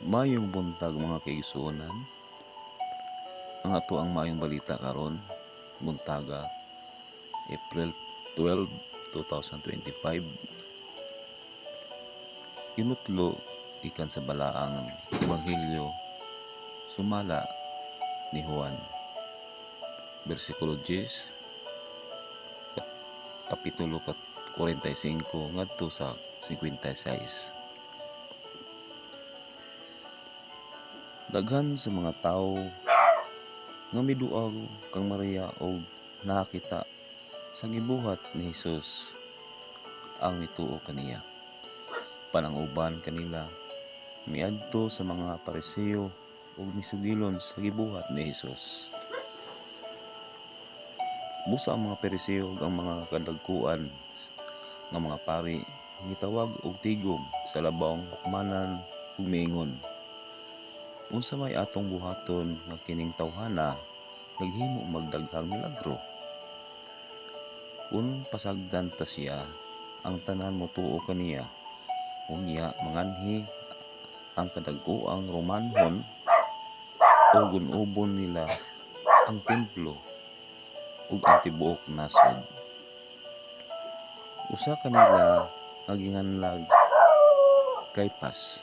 Maayong buntag mga kaigsuonan. Ang ato ang maayong balita karon buntaga April 12, 2025. Kinutlo ikan sa balaang Ebanghelyo sumala ni Juan. Bersikulo 10, kapitulo 45 ngadto sa 56. Daghan sa mga tawo nga miduaw kang Maria og nakita sa gibuhat ni Hesus ang nituo kaniya. Pananguban kanila miadto sa mga Pariseo ug misugilon sa gibuhat ni Hesus. Busa ang mga Pariseo ug ang mga kadagkuan nga mga pari gitawag og tigom sa labawng hukmanan ug miingon, unsa may atong buhaton nga kining tawhana naghimo magdaghang milagro? Kung pasagdan ta siya, ang tanan motuo kaniya. Unya manganhi ang kadagkuang Romanhon o gun-ubon nila ang templo ug ang tibuok nasod. Usa kanila nga ginganlag Caiphas,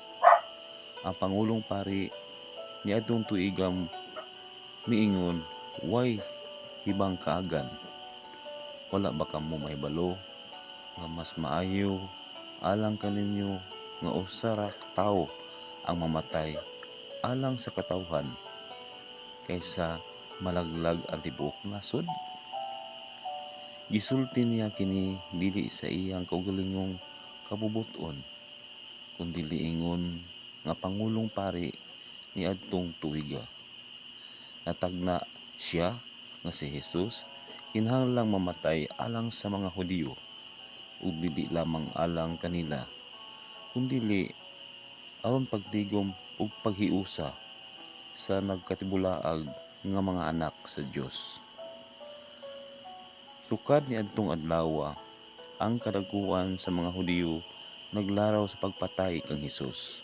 ang pangulong pari niadtong tuigam, miingon, way hibang kaagan. Wala ba kamo mahibalo nga mas maayo alang kaninyo nga usa ra tawo ang mamatay alang sa katawhan kaysa malaglag ang tibuok nasod? Gisulti niya kini dili sa iyang kaugalingong kabubuton, kundi ingon nga pangulong pari niadtong tuiga. Natagna siya nga si Hesus kinahanglang mamatay alang sa mga Hudiyo ug dili lamang alang kanila, kundi aron pagtigom ug paghiusa sa nagkatibulaag nga mga anak sa Dios. Sukad niadtong adlaw, ang kadagkuan sa mga Hudiyo naglaraw sa pagpatay kang Hesus.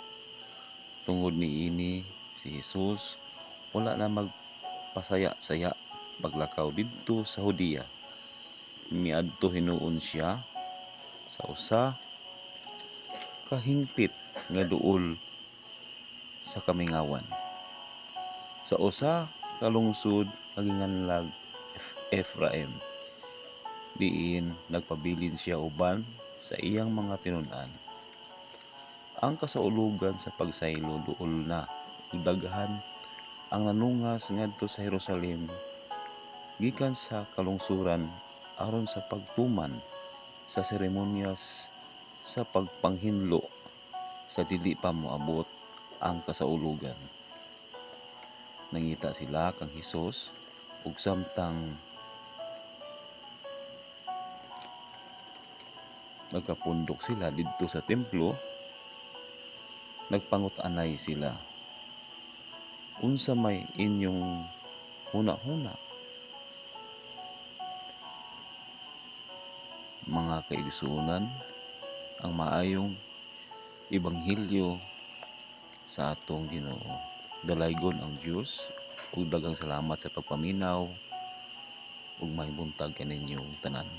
Tungod niini si Hesus wala na magpasaya-saya paglakaw didto sa Hudiya. Miadto hinuon siya sa usa ka hingpit nga duol sa kamingawan, sa usa ka lungsod nga ginganlag Ephraim, diin nagpabilin siya uban sa iyang mga tinun-an. Ang kasaulugan sa pagsaylo duol na ug daghan ang nanungas ngadto sa Jerusalem gikan sa kalungsuran aron sa pagtuman sa seremonyas sa pagpanghinlo sa dili pa moabot ang kasaulugan. Nangita sila kang Hesus ug samtang nagkapundok sila didto sa templo, nagpangut-anay sila, unsa may inyong huna-huna? Mga kaigsuonan, ang maayong Ebanghelyo sa atong Ginoo. Dalaygon ang Dios ug daghang salamat sa pagpaminaw ug may buntag kaninyong tanan.